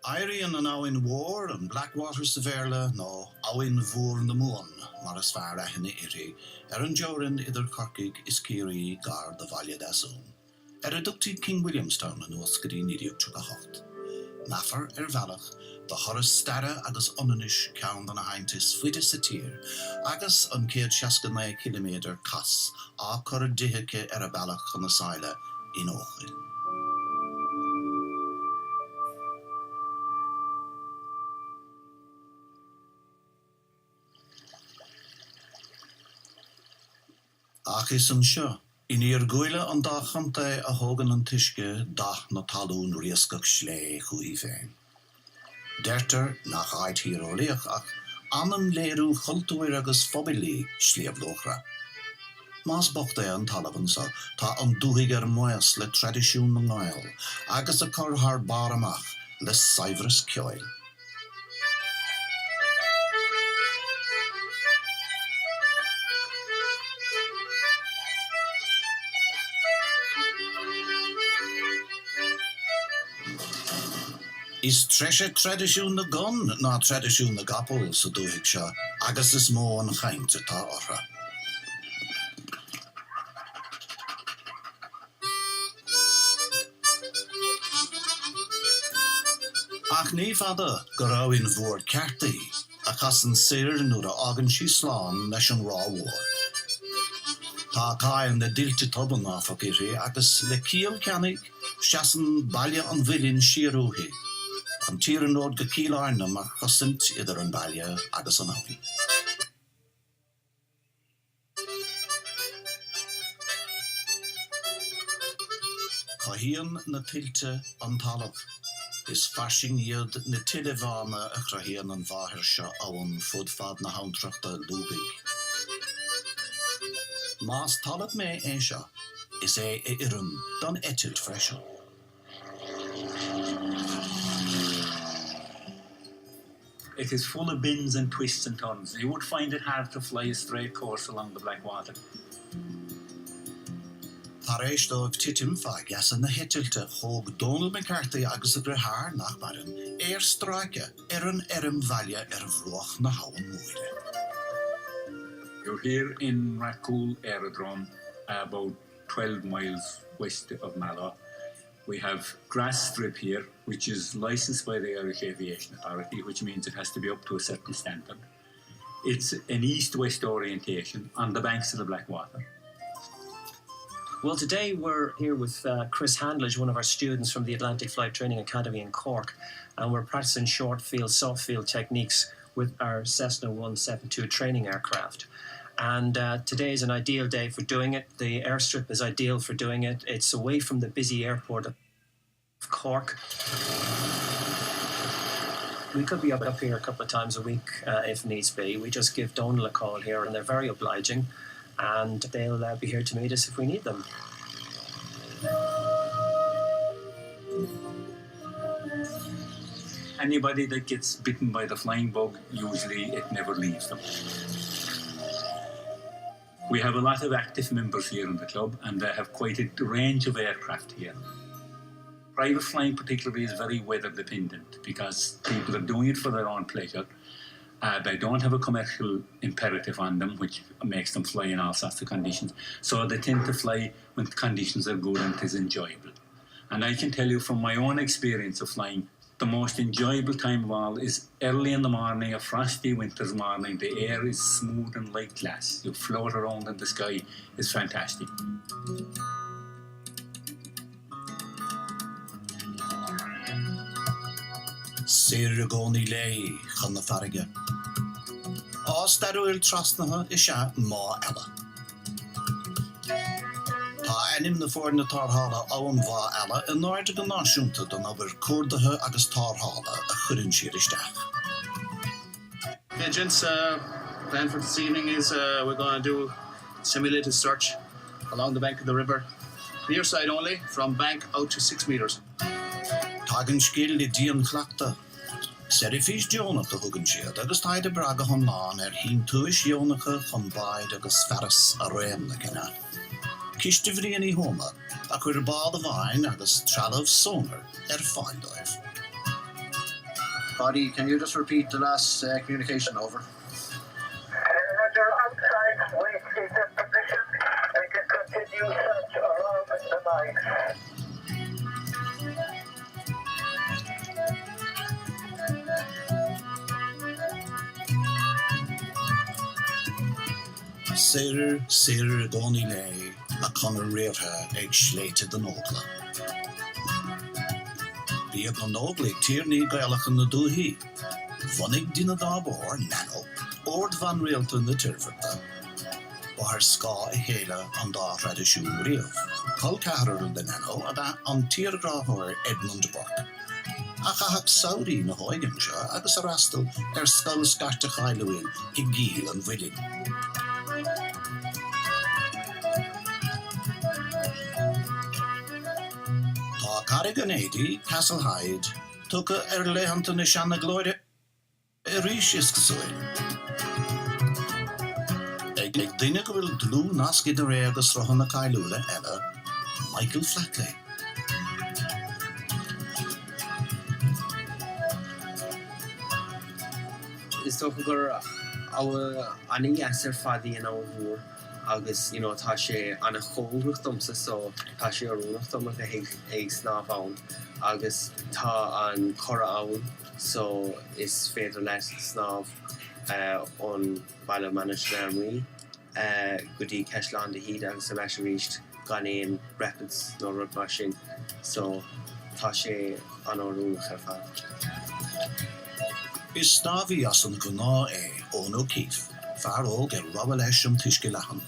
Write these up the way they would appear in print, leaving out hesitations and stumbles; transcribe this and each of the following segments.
Airíonn an áin mhór an Blackwater sa bhéarla nó áin mhór na mún mar is fearr aithne iri an deorann idir Corcaigh is Corry gar de Bhaile d'Asún. A dúchtaí King Williamstown an nuas go dtí 1938. Nafar bhealach de thoras starra agus ionanis ceann na haintis fuide sa tír agus an 169 km cas á chur dithice a bhealach chun na saile in Eoghan. Ach is an seo, in Gaile an dachanta a Eoghan an tuisce dach na talún riascach slé chuí féin. Deirtar nach áid hírólaíoch ach anam léirú chultúir agus fobilí sléabhlóchra. Más bocht é an talabhan sa tá an dúthaigh ar muas le tradiisiún na ngáil agus a chur thar bar amach le saibhras ceoil. Is treise tradiisiún na gun ná tradiisiún na gapel sa dúthaigh seo agus is mó an chaint atá ortha. Ach ní fada go raibh mhór ceartaí a chas an saoir nuair a agan sí sláán leis an rá mhór. Tá cáil na duilte toban áfach iri agus le cíal ceannaigh seasan baile an bhilinn siarúthaí. An tír an ód go cíláirna mar chosint idir an baile agus an áin. Caithíonn na tuilte an talamh. Is farsing iad na tuilehána a chraithíonn an bhathair seo abhainn fud fad na haintriachta lúbaigh. Más talamh mé é seo, is é irim don eitilt freisin. It is full of bends and twists and turns. You would find it hard to fly a straight course along the Blackwater. Tar éis dóibh titim fágas an na héitilte chóg Donald McCarthy agus a grithar nach marin stráice an erim bhaile bhruach na hawan muire. You're here in Racool Aerodrome, about 12 miles west of Mallow. We have grass strip here, which is licensed by the Irish Aviation Authority, which means it has to be up to a certain standard. It's an east-west orientation on the banks of the Blackwater. Well, today we're here with Chris Handledge, one of our students from the Atlantic Flight Training Academy in Cork, and we're practicing short field, soft field techniques with our Cessna 172 training aircraft. And today is an ideal day for doing it. The airstrip is ideal for doing it. It's away from the busy airport of Cork. We could be up here a couple of times a week if needs be. We just give Donal a call here and they're very obliging, and they'll be here to meet us if we need them. Anybody that gets bitten by the flying bug, usually it never leaves them. We have a lot of active members here in the club, and they have quite a range of aircraft here. Private flying particularly is very weather dependent because people are doing it for their own pleasure. They don't have a commercial imperative on them, which makes them fly in all sorts of conditions. So they tend to fly when conditions are good and it is enjoyable. And I can tell you from my own experience of flying, the most enjoyable time of all is early in the morning, a frosty winter's morning. The air is smooth and like glass. You float around in the sky. It's fantastic. Séir gcónaí lé chun na farige. Ás darúil trasnatha is ea má eile. Tá enim na fór na tarthála abhainn bhá eile in áirde go náisiúnta don aber cuardatha agus tarthála a chuireann siar isteach. Yeah, gents, plan for this evening is we're going to do simulated search along the bank of the river. Near side only, from bank out to 6 meters. Tágann scéal le díon chleachta. Serifís Dionach a thugann siad agus taide braga chun lán hín tuais Dionacha chun baid agus feras a réim na cinna. Ciste bhríon í homa a chuir bád a bhain agus trealamh sonar fáildóibh. Buddy, can you just repeat the last communication over? Roger, outside, wait is in position. We can continue search around the mine. Sir Goni lei a Connor Rearha ag sléite den ógla. Bíad na nógla tíirní gaelachan na dúhí. Vonnig dina dábór nano, ord van réalta na tirfirta. Bahar ska I héile an dá radisiún riamh. Col cahrar the nano a da an tíirgráthóir Edmund Burke. A chahak Saudi na hoigan seo agus a rastal scoil scarte chaileúil I gíl an bhuiling. Tá Carrigan édi, Castle Hyde, tucha lehananta na seanna glóide rís is gosáil. Ag duine go bhfuil dlú nascid a ré agus rohan na cailúla eile, Michael Flatley. Is toch gur ani asar fadi in our war agus tá sé an chóruchtomsa so tá sé arúnachtom a ag snáf ann agus tá an chora ann so is féidir leis snáf on baile management gotí Ceisleán de híd agus a leis ríist gan éon rapids nó rud mar sin so tá sé an arúnach ar fad. Is stafi asan go ná ón O'Keefe, fear óg Robba leis an tuisce lehan.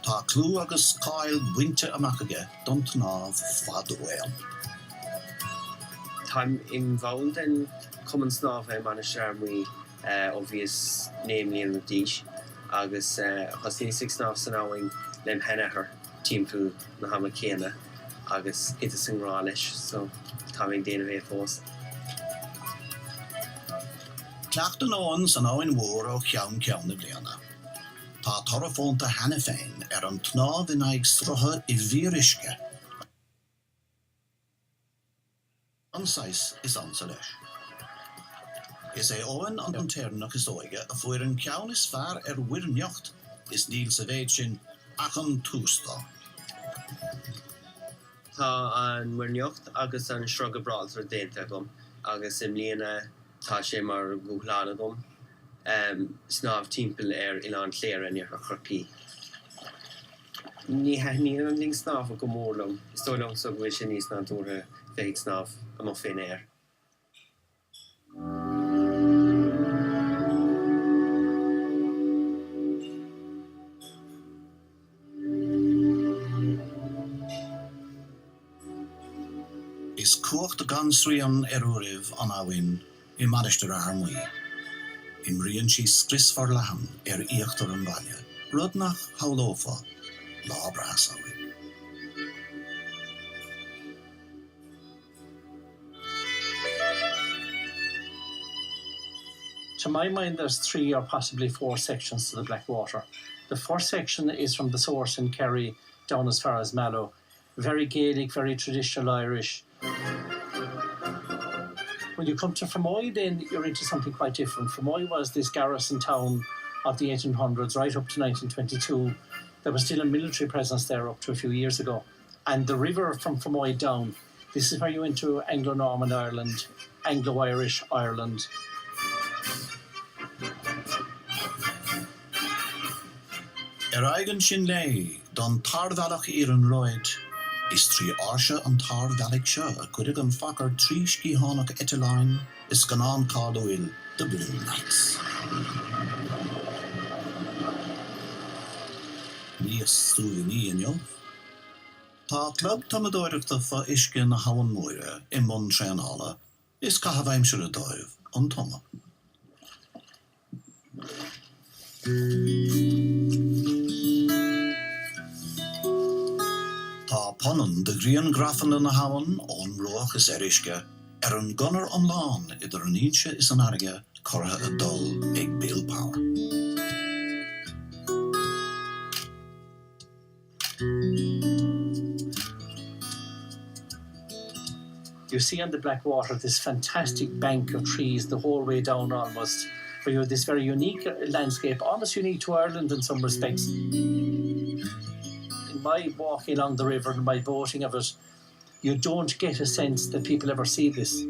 Tá clú agus cáil buinte amach aige don tnámh fad óil. Tá involved in common snáf management obvious namely in the dish agus hosní six snáf san áing lem henachar timpu na hama céna agus it is an rá leis so tá mé déana bhéh fós. Clachtan óan san áin mhór ó cheann na bliana. Tá torafónta hena féin an tnámh in ag strotha I bhírisce. Ansáis is ansa leis. Is óan an téirnach is óige a fuair an ceann is fearr wirneocht is níl sa bhéid sin ach an tústá. Tá an wirneocht agus an srug brád ar déanta gom agus im líana tá sé mar gúchlána gom snáf timppel Ián léir in ar chorpaí. Ní an ling snáf a go mórlam, stoilm so bhfuil sin níos ná dúra bheith snáf a má féin air. Is cuacht a gansrian úribh an áhainn I Manister Armui. Imrian si scrisfar lehan íochttar an baile. Rudnach haulófa, lá bras áhainn. To my mind, there's 3 or possibly 4 sections to the Blackwater. The first section is from the source in Corry down as far as Mallow. Very Gaelic, very traditional Irish. When you come to Fermoy, then you're into something quite different. Fermoy was this garrison town of the 1800s right up to 1922. There was still a military presence there up to a few years ago. And the river from Fermoy down, this is where you into Anglo-Norman Ireland, Anglo-Irish Ireland. Eigen sin lei, don tarvalach an roid, is trí áse an tarvalig seo a cuidig an fakar trísci hánach etilein is gan an cáúil the Blue Knights. Níos strúi ní inniu. Tá club tamadóireachta fa isce na hawan móire I mun treanála is cahaimsir a dóibh an toma. Tá ponnen de grian grafan na hawan on roach is eriske an gunner omlaan idir an íse is an aige corra a dul ag Bill Power. you see on the Blackwater this fantastic bank of trees the whole way down almost, where you have this very unique landscape, almost unique to Ireland in some respects. In my walking along the river and my boating of it, you don't get a sense that people ever see this.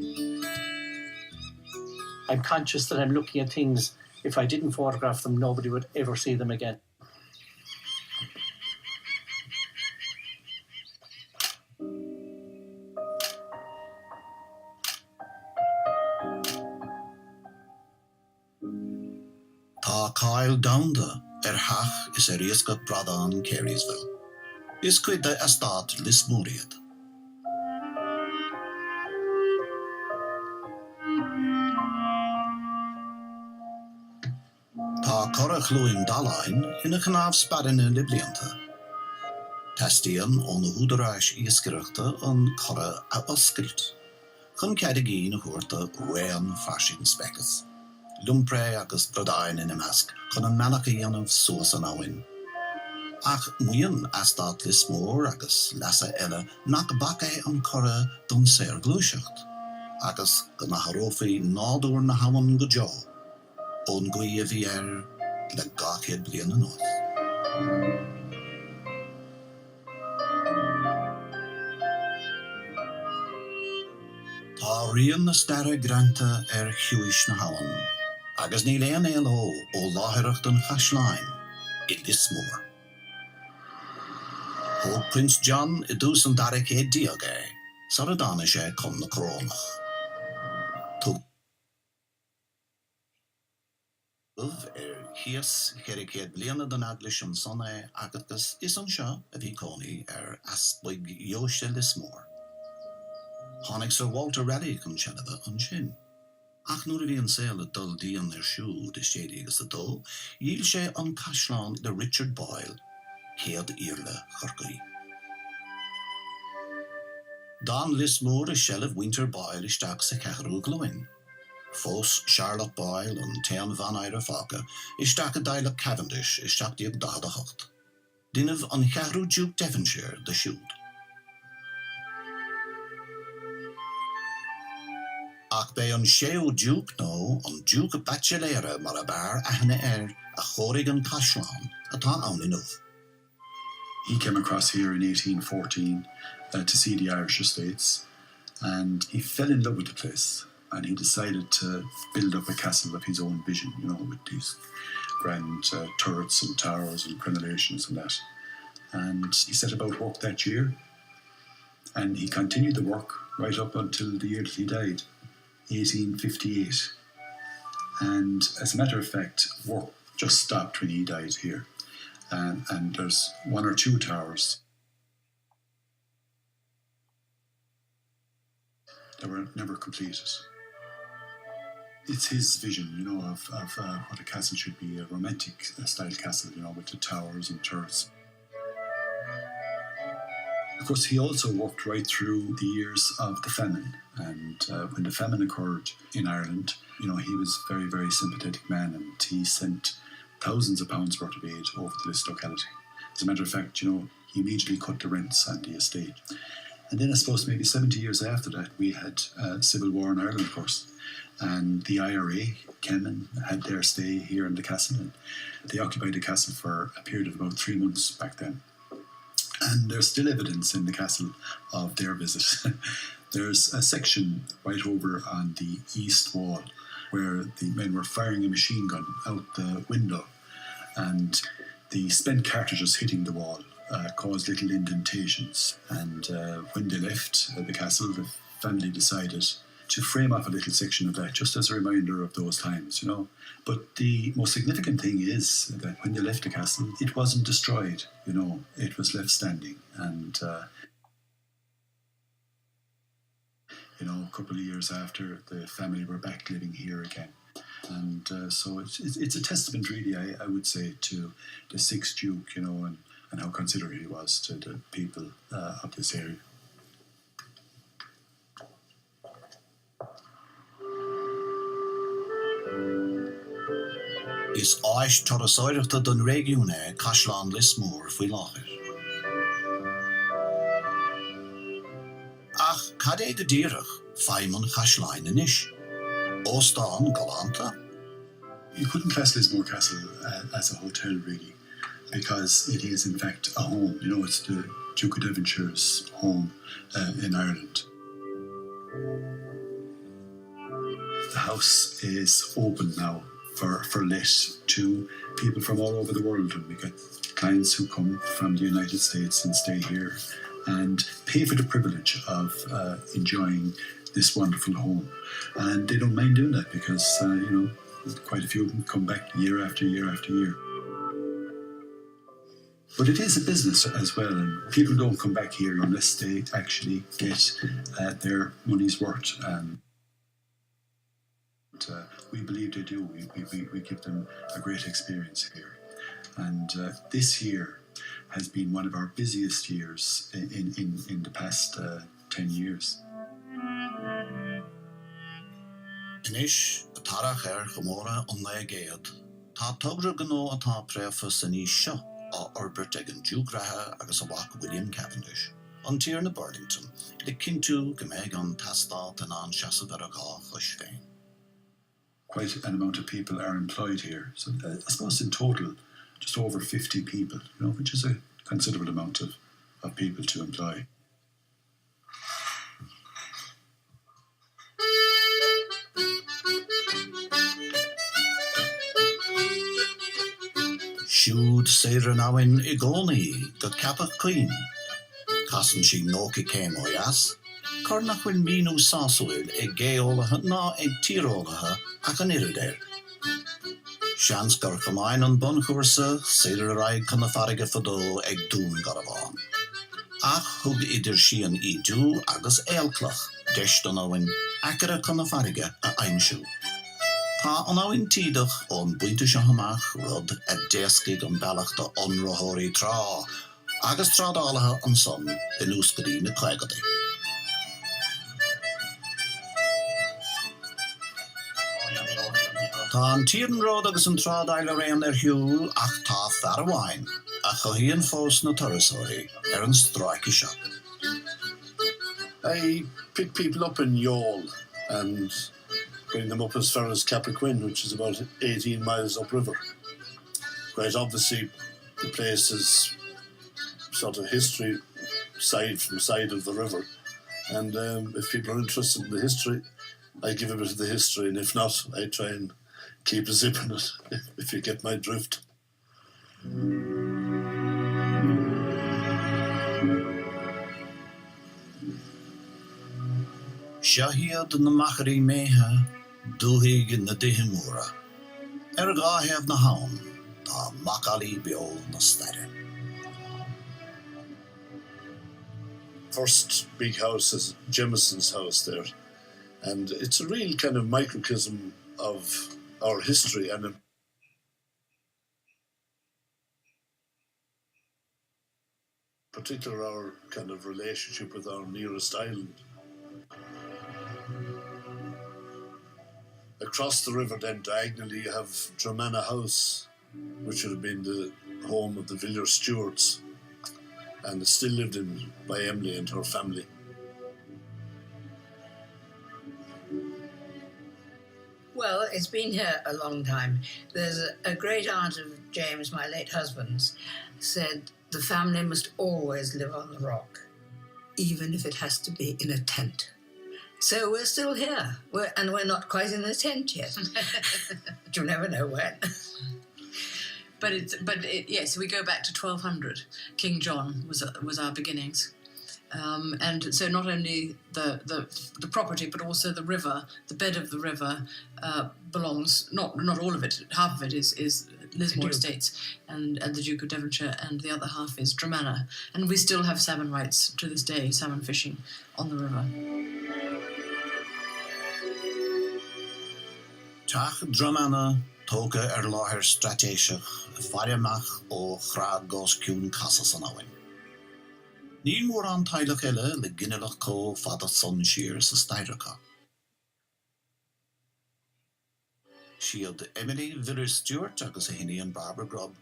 I'm conscious that I'm looking at things, if I didn't photograph them, nobody would ever see them again. Tá Kyle Downda hach is riesca Bradan Carysville. Is cuida estat Lismoriad. Tá Corra Chluin Dalain in a Knav Spadine Liblianta. Testian on the Hooderaish Iskirchta on Corra a Uskrit. Kun Cadagin Horta Rain Fashion Speckes. Lumpre agus Bradain in a mask, kun a Malachian of Sauce and Awin. Ach muin estat Lismore agus Lassa Ella nak bake an Corra dun ser glushacht. Agus ganaharofi nadur na hawan gujo. On gui vier le gachid blian an oth. Tá rian na starre granta huish na hawan. Agus ní lean o láthirach don Chaslein in Lismore. O Prince John I dús an darach é diogé, Saradana sé con na crónach. Hias hericéad bliana don aglis an sonne agatas is an seo a bhí cónaí aspoig Yoiste Lismore. Tháinig Sir Walter Raleigh an seanada an sin. Ach nuair a bhí an saoil a dul díon siú de séide agus a dó, díl sé an Cashlan de Richard Boyle, céad íorla chorcaí. Dan Lismore is shelf Winter Boyle isteach sa cecharú glúin. Fós Charlotte Boyle an Tean van Eyre Fáca isteach a daile Cavendish isteach diag dadachacht. Dinmh an chearú Duke Devonshire de siúd. Ach bei an séú Duke nó an Duke Bachelera mar a bar a henne a chorig an Cashlan atá ann inmh. He came across here in 1814 to see the Irish estates, and he fell in love with the place, and he decided to build up a castle of his own vision, with these grand turrets and towers and crenellations and that. And he set about work that year, and he continued the work right up until the year that he died, 1858. And as a matter of fact, work just stopped when he died here. And there's one or two towers that were never completed. It's his vision, of what a castle should be, a romantic style castle, with the towers and turrets. Of course, he also worked right through the years of the famine. And when the famine occurred in Ireland, he was a very, very sympathetic man, and he sent thousands of pounds worth of aid over to this locality. As a matter of fact, he immediately cut the rents on the estate. And then I suppose maybe 70 years after that, we had civil war in Ireland, of course. And the IRA came and had their stay here in the castle. And they occupied the castle for a period of about 3 months back then. And there's still evidence in the castle of their visit. There's a section right over on the east wall where the men were firing a machine gun out the window, and the spent cartridges hitting the wall caused little indentations. And when they left the castle, the family decided to frame off a little section of that just as a reminder of those times, But the most significant thing is that when they left the castle, it wasn't destroyed, it was left standing. And a couple of years after, the family were back living here again. And so it's a testament, really, I would say, to the 6th Duke, and how considerate he was to the people of this area. Is áis torasóireachta don régiúne Cashlan Lismore faoi láthir. Ach cad é go ddíreach feimon chaslein in ish. Ostan galanta. You couldn't class Lismore Castle as a hotel, really, because it is, in fact, a home. You know, it's the Duke of Devonshire's home in Ireland. The house is open now for let to people from all over the world, and we get clients who come from the United States and stay here and pay for the privilege of enjoying this wonderful home. And they don't mind doing that because, quite a few of them come back year after year after year. But it is a business as well, and people don't come back here unless they actually get their money's worth. We believe they do. We give them a great experience here. And this year has been one of our busiest years in the past 10 years. Inis, betarach gemora onna gead. Tá tugra gno atá prefus in seo á orbert ag an dúgraithe agus a bhac William Cavendish. An tír na Burlington, le cinú go méid an tastáil an an seasa ar a gá chuis féin. Quite an amount of people are employed here. So I suppose in total, just over 50 people, which is a considerable amount of people to employ. Siúd séir an áin Eoghan go capach clean. Casan sí nóca céim óias, cur nach bhfuil míú sásúil ag géolalathe ná ag tíreolalathe ach an iridéir. Seans gur chamáin an bun chuirsa séir a raig chuna farige fadó ag dún gar a bháin. Ach thug idir sían í dú agus éalclach deist an áin acra chuna farige a aimsiú. Tá an áin tídach ón buinte seo hamach rud a déascaigh an bealachta onrothirí trá, agus trádálathe an son in úscarí na cléigadaí. Tá an tírenród agus an trádáil a réan hiúl ach tá fear amháin a chuhíonn fós na turasóirí an stráici seo. I pick people up in Youghal and bring them up as far as Cappoquin, which is about 18 miles upriver. Quite obviously, the place is sort of history side from side of the river. And if people are interested in the history, I give a bit of the history, and if not, I try and keep a zip in it, if you get my drift. Shahiad na macharí méthe dúthaigh na dihimúra. Gáthebh na haun tá macalí beol na staire. First big house is Jemison's house there, and it's a real kind of microcosm of our history and in particular our kind of relationship with our nearest island. Across the river then diagonally you have Dromana House, which would have been the home of the Villiers-Stuarts, and it's still lived in by Emily and her family. Well, it's been here a long time. There's a great aunt of James, my late husband's, said the family must always live on the rock, even if it has to be in a tent. So we're still here, and we're not quite in a tent yet. But you never know when. Yes, we go back to 1200. King John was our beginnings. And so not only the property, but also the river, the bed of the river belongs, not all of it, half of it is Lismore Estates and the Duke of Devonshire, and the other half is Dromana. And we still have salmon rights to this day, salmon fishing on the river. Tach Dromana tóga láthir stratéiseach fariamach ó chrád gos ciún casas an áin. Ní mór an tailech eile le ginealach có fada son siar sa Steirecha. Siad Emily Villiers-Stuart agus a hine an Barbara Grubb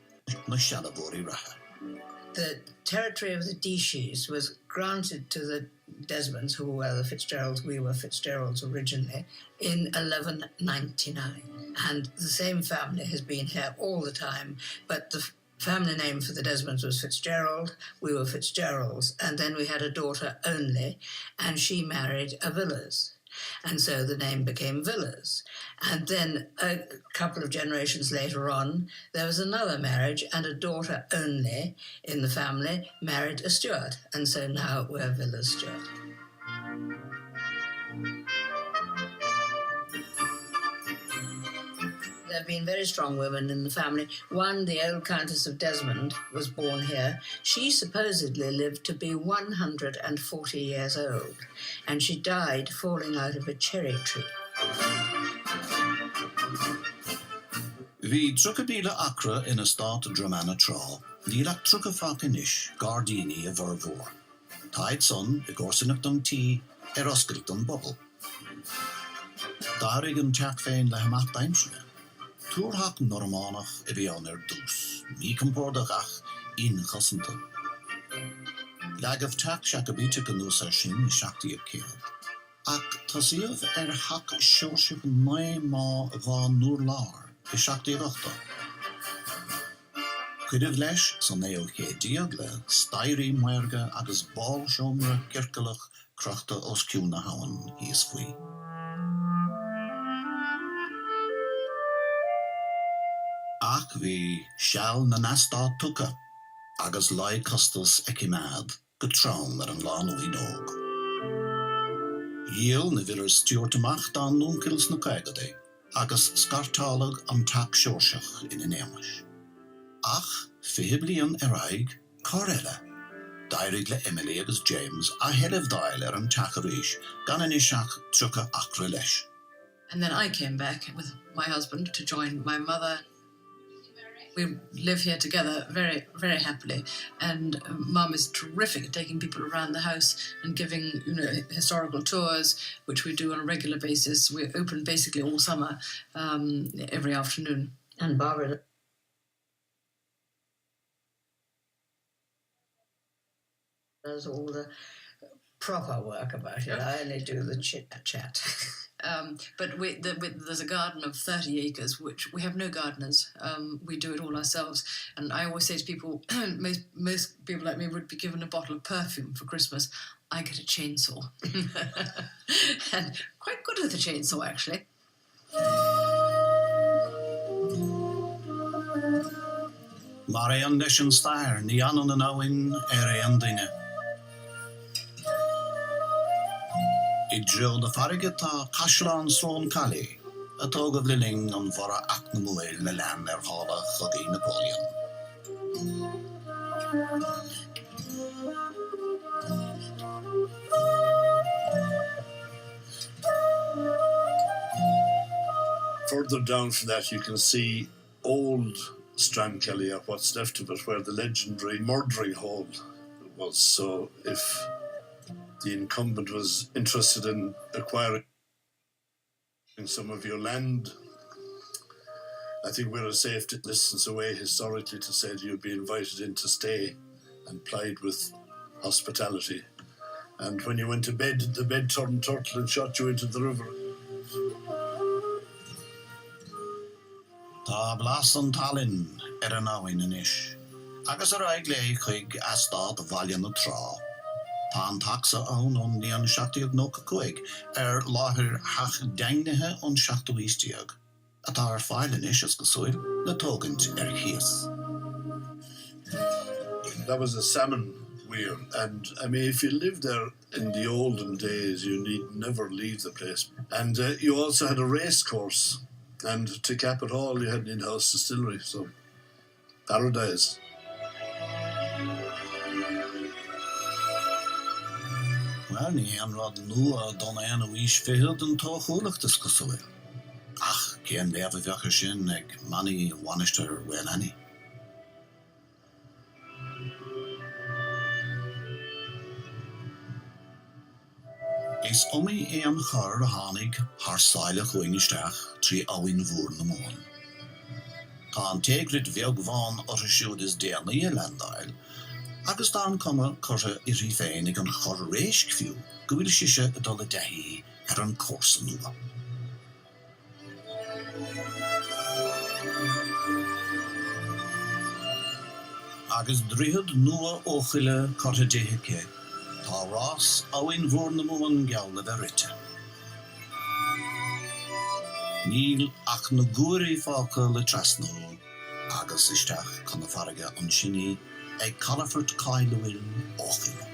na Shalabori ratha. The territory of the Dishes was granted to the Desmonds, who were the Fitzgeralds, we were Fitzgeralds originally, in 1199. And the same family has been here all the time, but the family name for the Desmonds was Fitzgerald, we were Fitzgeralds, and then we had a daughter only, and she married a Villiers. And so the name became Villiers. And then a couple of generations later on, there was another marriage, and a daughter only in the family married a Stuart. And so now we're Villiers-Stuart. There have been very strong women in the family. One, the old Countess of Desmond, was born here. She supposedly lived to be 140 years old, and she died falling out of a cherry tree. Bhí trucabíle acra ina stát Dromana trá, nílach trucafac inis, Gardini a bhar. Táid son I gcórsanach don tí oscailt don bobal. Darig an teach féin le hamat daimsre. Túrhach normánach I bhí an dús, mí compordach ach in chosanta. Legah teach seacabíte ganús sin I seachtaí a céad. Ach tasíomh hach seorsich mai má gá núr lár. I seachtaí gachta. Cuireadh leis san éo chéadíag le stairí muirge agus bál seomra circalach crochta os ciúna hawan híos faoi. Ach bhí seall na nastá tuca agus lai costas ecimead go trám ar an lán uí nóg. Díal na Villiers-Stuart amach dá núncils na caigade agus scartálag an tac seorsach in an éimeis. Ach, fihe blian aig, Corella. Dairig le Emily agus James a helef dail an tac aríis gan an iseach truca acra leis. And then I came back with my husband to join my mother. We live here together very, very happily. And Mum is terrific at taking people around the house and giving, historical tours, which we do on a regular basis. We're open basically all summer, every afternoon. And Barbara does all the proper work about it. I only do the chit-chat. But there's a garden of 30 acres, which we have no gardeners. We do it all ourselves. And I always say to people, most people like me would be given a bottle of perfume for Christmas. I get a chainsaw. And quite good with a chainsaw, actually. Marian leis an stair, ní anan an áin an duine. I dro de farige tá Cashlan Sloan Cali, a tógad liling an vara ach na muil na land hála chugí Napoleon. Further down from that you can see old Strankelly, or what's left of it, where the legendary murdering hole was. So if the incumbent was interested in acquiring some of your land, I think we're a safe distance away historically to say you'd be invited in to stay and plied with hospitality. And when you went to bed, the bed turned turtle and shot you into the river. Tá blas an talin an áin inis. Agus aig le chuig astad bhaile na trá. Tá an taxa ón ní an seachtaíag nóca chuig láthir hach daingnithe an seachtaístiag. Atá ar fáil inis as go súil le tógant chias. That was a salmon weir, and I mean, if you lived there in the olden days, you need never leave the place. And you also had a race course. And to cap it all, you had an in-house distillery, so paradise. Wel, ní an rod nua don an a wís fihid an tóchúlachtas go súil. Ach, cén leaf a bheachar sin ag mani wanister well any. Is omí an chur a hánig haar saile chuingisteach trí áin bhór na món. Tá an tegrid Eoghan ar a siúd is déana I Landail, agus dá an cuma chuirte I rí féin ag an chor réisc fiú, go bhfuil siise a dul a deithí ar an córsa nua. Agus dríhad nua óchaile chuirte déithe tá rás áhainn mhór na móin geall a rite. Níl ach na gúirí fáca le trasnó, agus isteach chun na farige an sinní ag calafort cailhfuil óchaile.